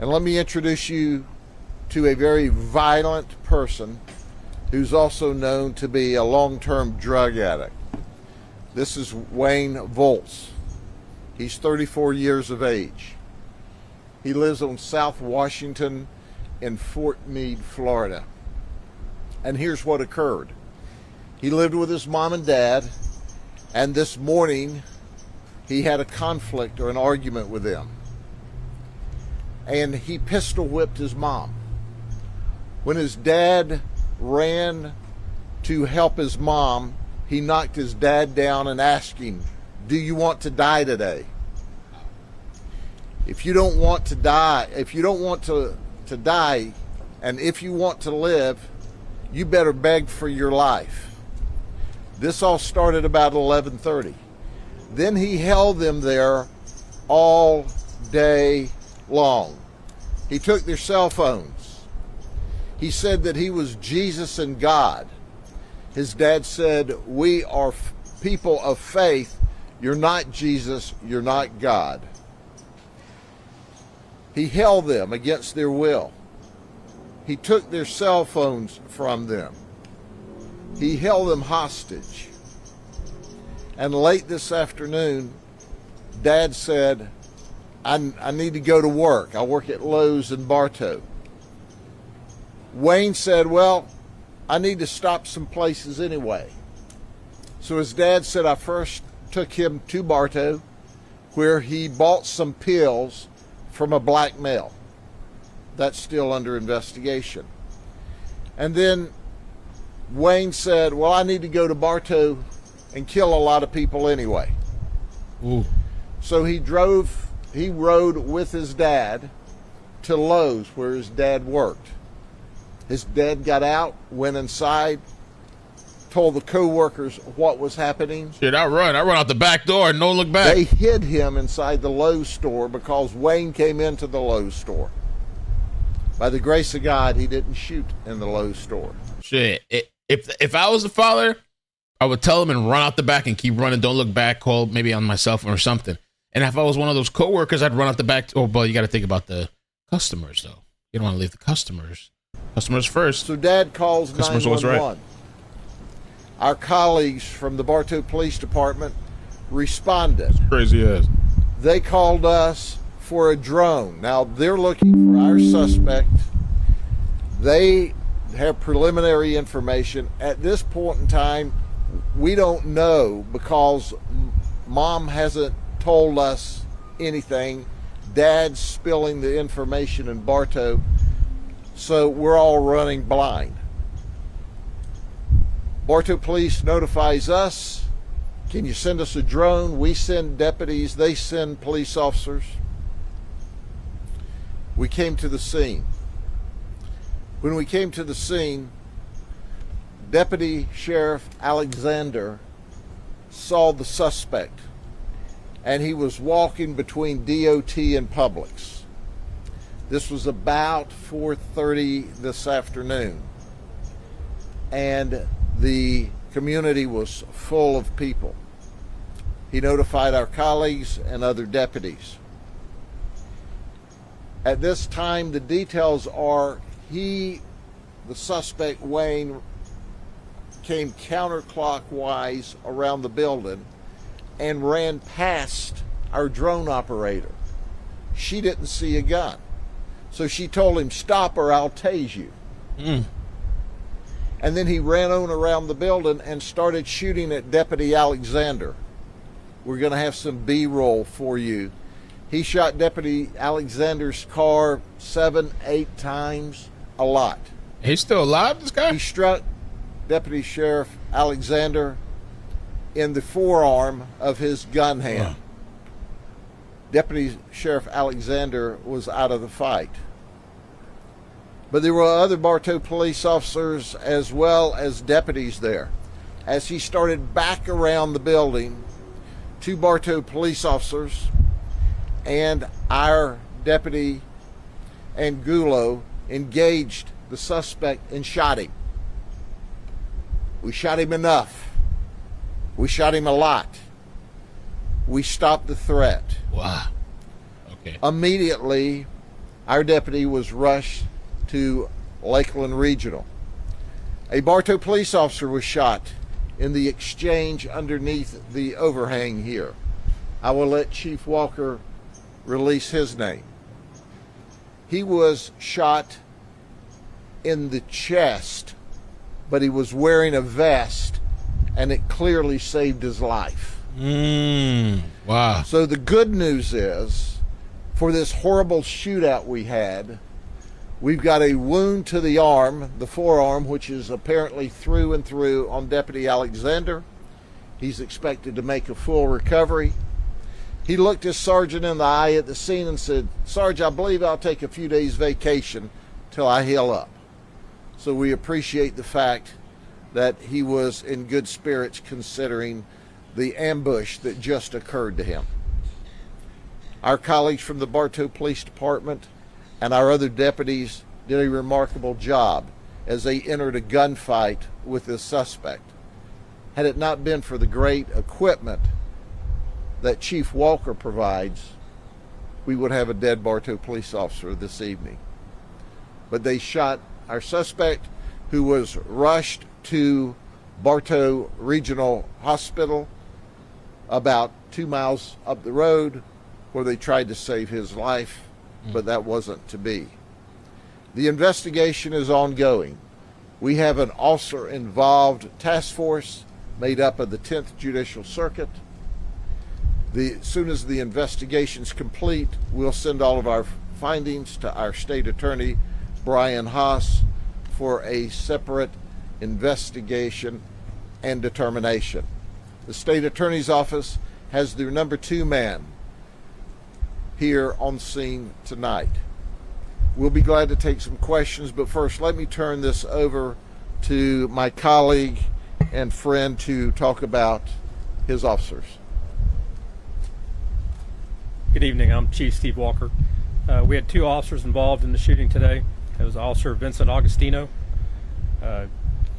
And let me introduce you to a very violent person who's also known to be a long-term drug addict. This is Wayne Volz. He's 34 years of age. He lives on South Washington in Fort Meade, Florida. And here's what occurred. He lived with his mom and dad, and this morning he had a conflict or an argument with them. And he pistol whipped his mom. When his dad ran to help his mom, he knocked his dad down and asked him, "Do you want to die today? If you don't want to die, if you don't want to die, and if you want to live, you better beg for your life." This all started about 11:30. Then he held them there all day long. He took their cell phones. He said that he was Jesus and God. His dad said, "We are people of faith. You're not Jesus. You're not God." He held them against their will. He took their cell phones from them. He held them hostage. And late this afternoon, Dad said, I need to go to work. I work at Lowe's in Bartow. Wayne said, "Well, I need to stop some places anyway." So his dad said, I first took him to Bartow, where he bought some pills from a black male. That's still under investigation. And then Wayne said, "Well, I need to go to Bartow and kill a lot of people anyway." Ooh. So he rode with his dad to Lowe's, where his dad worked. His dad got out, went inside, told the co-workers what was happening. Shit, I run out the back door and don't look back. They hid him inside the Lowe's store because Wayne came into the Lowe's store. By the grace of God, he didn't shoot in the Lowe's store. Shit, if I was the father, I would tell him and run out the back and keep running. Don't look back. Call maybe on my cell phone or something. And if I was one of those coworkers, I'd run out the back. Oh, but you got to think about the customers, though. You don't want to leave the customers first. So Dad calls Customers always right. 911. Our colleagues from the Bartow Police Department responded. Crazy ass. They called us for a drone. Now, they're looking for our suspect. They have preliminary information. At this point in time, we don't know because Mom hasn't told us anything. Dad's spilling the information in Bartow, so we're all running blind. Bartow Police notifies us, "Can you send us a drone?" We send deputies, they send police officers. We came to the scene. When we came to the scene, Deputy Sheriff Alexander saw the suspect, and he was walking between DOT and Publix. This was about 4:30 this afternoon, and the community was full of people. He notified our colleagues and other deputies. At this time, the details are the suspect, Wayne, came counterclockwise around the building and ran past our drone operator. She didn't see a gun. So she told him, "Stop or I'll tase you." And then he ran on around the building and started shooting at Deputy Alexander. We're going to have some B-roll for you. He shot Deputy Alexander's car 7-8 times, a lot. He's still alive, this guy? He struck Deputy Sheriff Alexander in the forearm of his gun hand. Deputy Sheriff Alexander was out of the fight. But there were other Bartow police officers as well as deputies there. As he started back around the building, 2 Bartow police officers and our deputy Angulo engaged the suspect and shot him. We shot him enough. We shot him a lot. We stopped the threat. Wow. Okay. Immediately, Our deputy was rushed to Lakeland Regional. A Bartow police officer was shot in the exchange underneath the overhang here. I will let Chief Walker release his name. He was shot in the chest, but he was wearing a vest, and it clearly saved his life. Wow. So the good news is, for this horrible shootout we had, we've got a wound to the arm, the forearm, which is apparently through and through on Deputy Alexander. He's expected to make a full recovery. He looked his sergeant in the eye at the scene and said, "Sarge, I believe I'll take a few days vacation till I heal up." So we appreciate the fact that he was in good spirits considering the ambush that just occurred to him. Our colleagues from the Bartow Police Department and our other deputies did a remarkable job as they entered a gunfight with this suspect. Had it not been for the great equipment that Chief Walker provides, we would have a dead Bartow police officer this evening. But they shot our suspect, who was rushed to Bartow Regional Hospital about 2 miles up the road, where they tried to save his life, but that wasn't to be. The investigation is ongoing. We have an officer-involved task force made up of the 10th Judicial Circuit. As soon as the investigation's complete, we'll send all of our findings to our state attorney, Brian Haas, for a separate investigation and determination. The state attorney's office has their number 2 man here on scene tonight. We'll be glad to take some questions, but first let me turn this over to my colleague and friend to talk about his officers. Good evening. I'm Chief Steve Walker. We had 2 officers involved in the shooting today. It was Officer Vincent Augustino.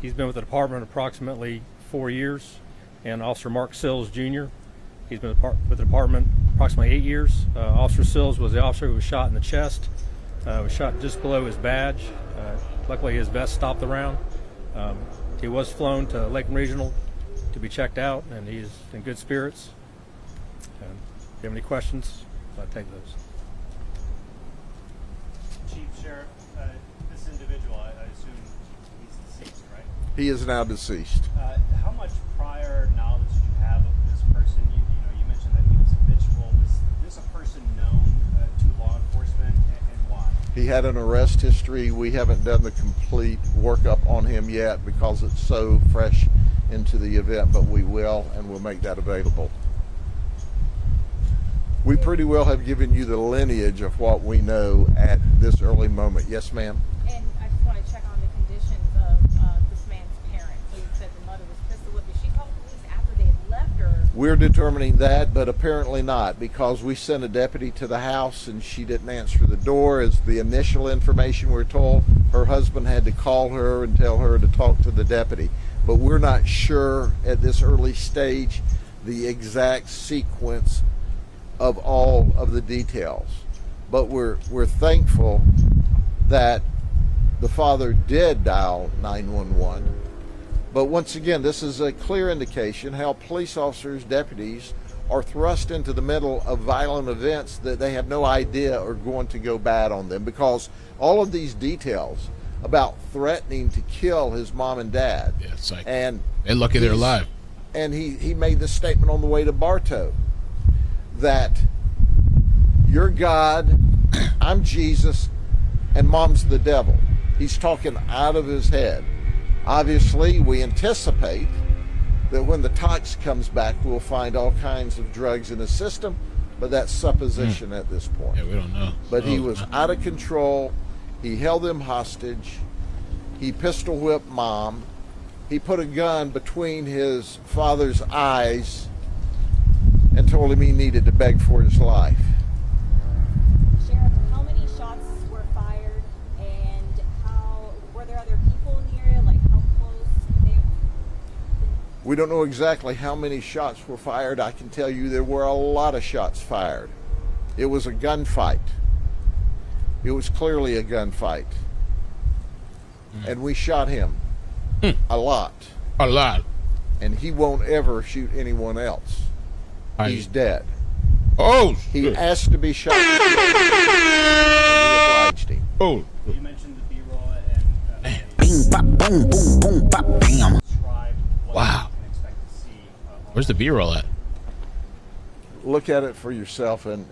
He's been with the department approximately 4 years, and Officer Mark Sills Jr. He's been with the department approximately 8 years. Officer Sills was the officer who was shot in the chest. Was shot just below his badge. Luckily, his vest stopped the round. He was flown to Lakeland Regional to be checked out, and he's in good spirits. If you have any questions, I'll take those. Chief Sheriff, this individual, I assume he's deceased, right? He is now deceased. How much prior knowledge do you have of this person? You mentioned that he was habitual. Is this a person known to law enforcement, and why? He had an arrest history. We haven't done the complete workup on him yet because it's so fresh into the event, but we will, and we'll make that available. We pretty well have given you the lineage of what we know at this early moment. Yes, ma'am? And I just want to check on the conditions of this man's parents. So you said the mother was pistol whipped. Did she call the police after they had left, or? We're determining that, but apparently not, because we sent a deputy to the house and she didn't answer the door. As the initial information we're told, her husband had to call her and tell her to talk to the deputy. But we're not sure at this early stage the exact sequence of all of the details, but we're thankful that the father did dial 911. But once again, this is a clear indication how police officers, deputies, are thrust into the middle of violent events that they have no idea are going to go bad on them, because all of these details about threatening to kill his mom and dad, Yeah, it's like, and they're lucky they're alive. and he made this statement on the way to Bartow, that you're God, I'm Jesus, and mom's the devil. He's talking out of his head. Obviously, we anticipate that when the tox comes back, we'll find all kinds of drugs in his system, but that's supposition at this point. Yeah, we don't know. But he Oh, was no. out of control. He held them hostage. He pistol whipped mom. He put a gun between his father's eyes and told him he needed to beg for his life. Sheriff, how many shots were fired, and were there other people in the area? Like, how close they? We don't know exactly how many shots were fired. I can tell you there were a lot of shots fired. It was a gunfight. It was clearly a gunfight. And we shot him a lot. A lot. And he won't ever shoot anyone else. He's dead. Oh, He shit. asked to be shot. And we obliged him. Oh, You mentioned the B-roll and Bing, bop, boom, boom, boom, bop, bam. describe what Wow. you can expect to see. Where's the B-roll at? Look at it for yourself, and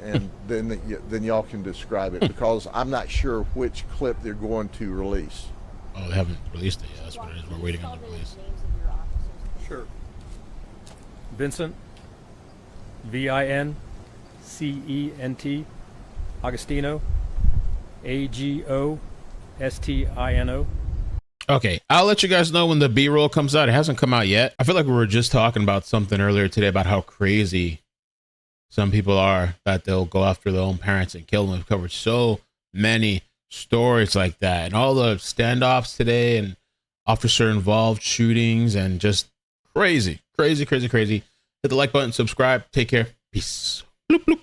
then y'all can describe it, because I'm not sure which clip they're going to release. Oh, they haven't released it yet. That's what it is. We're waiting on the release. Names of your officers. Sure. Vincent, Vincent, Agostino, Agostino. Okay, I'll let you guys know when the B-roll comes out. It hasn't come out yet. I feel like we were just talking about something earlier today about how crazy some people are, that they'll go after their own parents and kill them. We've covered so many stories like that, and all the standoffs today, and officer involved shootings, and just crazy. Hit the like button, subscribe. Take care. Peace. Bloop, bloop.